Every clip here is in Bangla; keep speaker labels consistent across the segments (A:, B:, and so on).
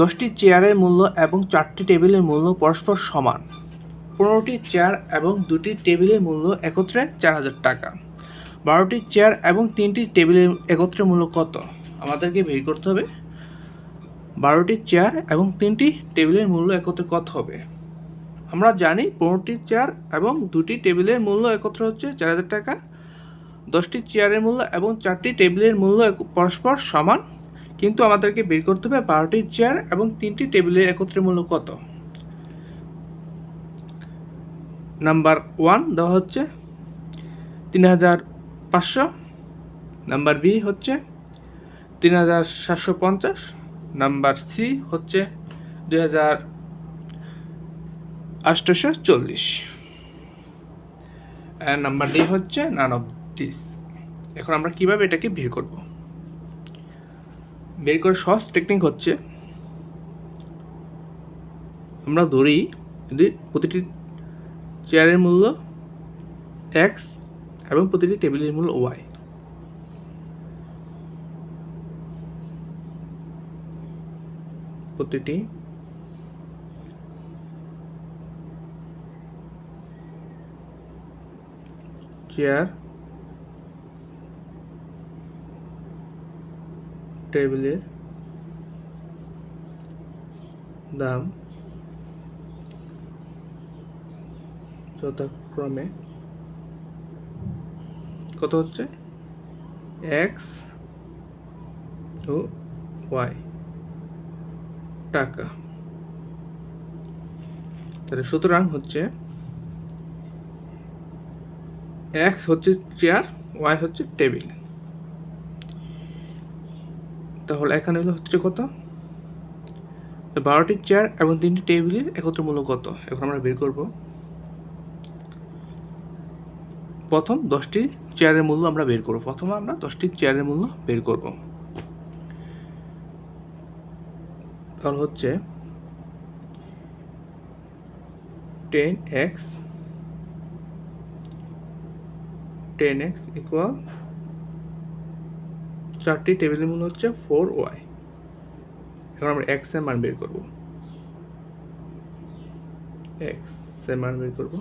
A: 10টি চেয়ারের মূল্য এবং 4টি টেবিলের মূল্য পরস্পর সমান। 15টি চেয়ার এবং 2টি টেবিলের মূল্য একত্রে 4000 টাকা। 12টি চেয়ার এবং 3টি টেবিলের একত্রে মূল্য কত? আমাদেরকে বের করতে হবে 12টি চেয়ার এবং 3টি টেবিলের মূল্য একত্রে কত হবে। আমরা জানি 15টি চেয়ার এবং 2টি টেবিলের মূল্য একত্রে হচ্ছে 4000 টাকা। 10টি চেয়ারের মূল্য এবং 4টি টেবিলের মূল্য পরস্পর সমান, কিন্তু আমাদেরকে বের করতে হবে 12টি চেয়ার এবং 3টি টেবিলের একত্রে মূল্য কত। নাম্বার 1 দেওয়া হচ্ছে 3500, নাম্বার বি হচ্ছে 3750, নাম্বার সি হচ্ছে 2840, আর নাম্বার ডি হচ্ছে নান অফ দিস। এখন আমরা কিভাবে এটাকে বের করব? বের করার সহজ টেকনিক হচ্ছে, আমরা ধরি যদি প্রতিটি চেয়ারের মূল্য এক্স এবং প্রতিটি টেবিলের মূল্য ওয়াই, প্রতিটি চেয়ার টেবিলের দাম যথাক্রমে কত হচ্ছে এক্স ও ওয়াই টাকা। তাহলে সুতরাং হচ্ছে এক্স হচ্ছে চেয়ার, ওয়াই হচ্ছে টেবিল। তাহলে এখানে হচ্ছে কত? 12টি চেয়ার এবং 3টি টেবিলের একত্র মূল্য কত? এখন আমরা বের করব। প্রথম 10টি চেয়ারের মূল্য আমরা বের করব। প্রথমে আমরা 10টি চেয়ারের মূল্য বের করব। তাহলে হচ্ছে 10x ইকুয়াল 4টি টেবিলের মূল্য হচ্ছে 4y। এখন আমরা x এর মান বের করব। x এর মান বের করব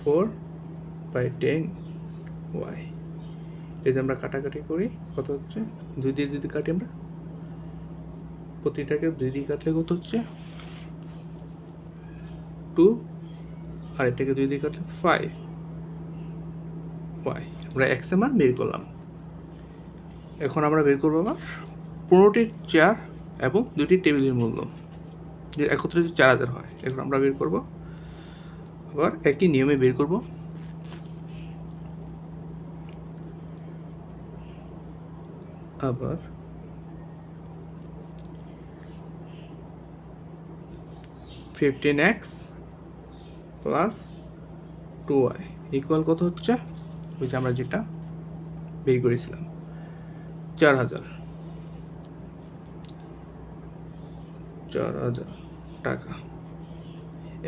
A: 4/10y। যদি আমরা কাটাকাটি করি কত হচ্ছে, 2 দিয়ে যদি কাটি আমরা, প্রতিটাকে 2 দিয়ে কাটলে কত হচ্ছে 2, আর এটাকে 2 দিয়ে কাটলে 5y। আমরা x এর মান বের করলাম। এখন আমরা বের করবো আবার 15টি চেয়ার এবং 2টি টেবিলের মূল্য, যে একত্রে যদি 4000 হয়। এখন আমরা বের করব, আবার একই নিয়মে বের করব। আবার 15x প্লাস 2y ইকুয়াল কত হচ্ছে, ওই যে আমরা যেটা বের করেছিলাম 4000 টাকা।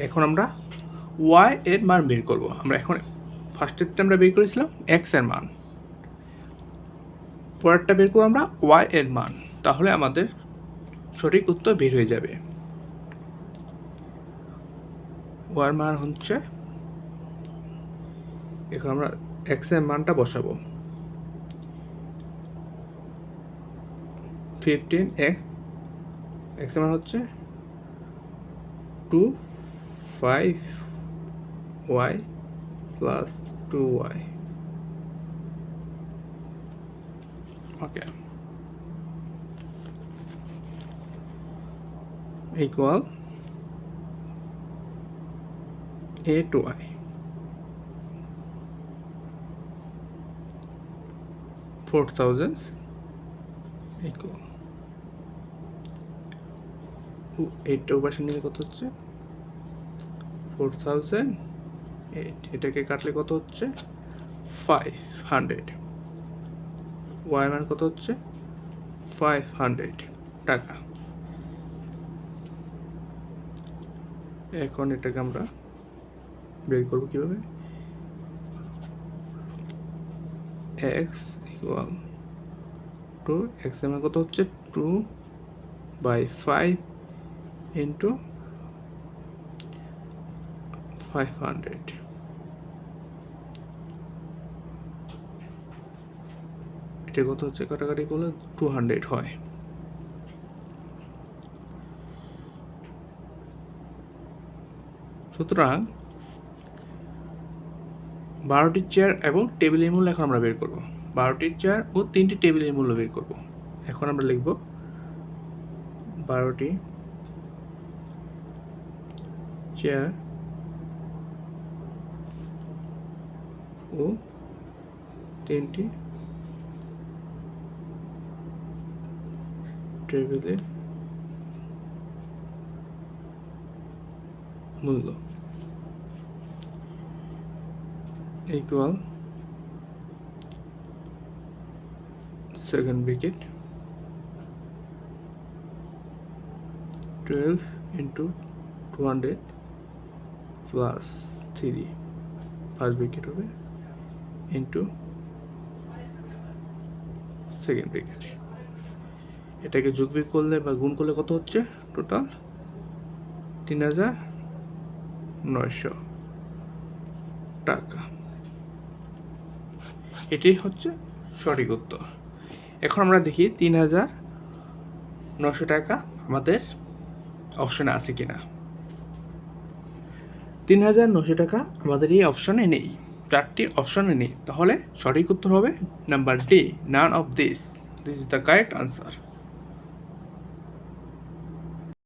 A: এখন আমরা ওয়াই এর মান বের করব। আমরা এখন ফার্স্টেরটা আমরা বের করেছিলাম এক্স এর মান, পরেরটা বের করব আমরা ওয়াই এর মান। তাহলে আমাদের সঠিক উত্তর বের হয়ে যাবে। ওয়াই এর মান হচ্ছে, এখন আমরা এক্স এর মানটা বসাবো 15x, এক্স এর মান হচ্ছে 25y plus 2y। Okay, equal a to y। 4000 equal 8টা পাশে নিলে কত হচ্ছে 4008। এটাকে কাটলে কত হচ্ছে 500। ওয়াই মান কত হচ্ছে 500 টাকা। এখন এটাকে আমরা বের করব কিভাবে, x ইকুয়াল টু এক্স এর মান কত হচ্ছে 2/5 ইন্টু 500। এটা কত হচ্ছে, কাটাকাটি করলে 200 হয়। সুতরাং 12টি চেয়ার এবং টেবিলের মূল্য এখন আমরা বের করব। 12টি চেয়ার ও 3টি টেবিলের মূল্য বের করব। এখন আমরা লিখব 12টি চেয়ার ও 3টি টেবিলের মূল্য equal second bracket 12 into 200 plus 3 first bracket হবে ইন্টু সেকেন্ড ব্র্যাকেট। এটাকে যোগ বিয়োগ করলে বা গুণ করলে কত হচ্ছে, টোটাল 3900 টাকা। এটাই হচ্ছে সঠিক উত্তর। এখন আমরা দেখি 3900 টাকা আমাদের অপশনে আছে কিনা। 3900 টাকা আমাদের এই অপশনে নেই, 4টি অপশনে নেই। তাহলে সঠিক উত্তর হবে number D, none of this. This is the correct answer.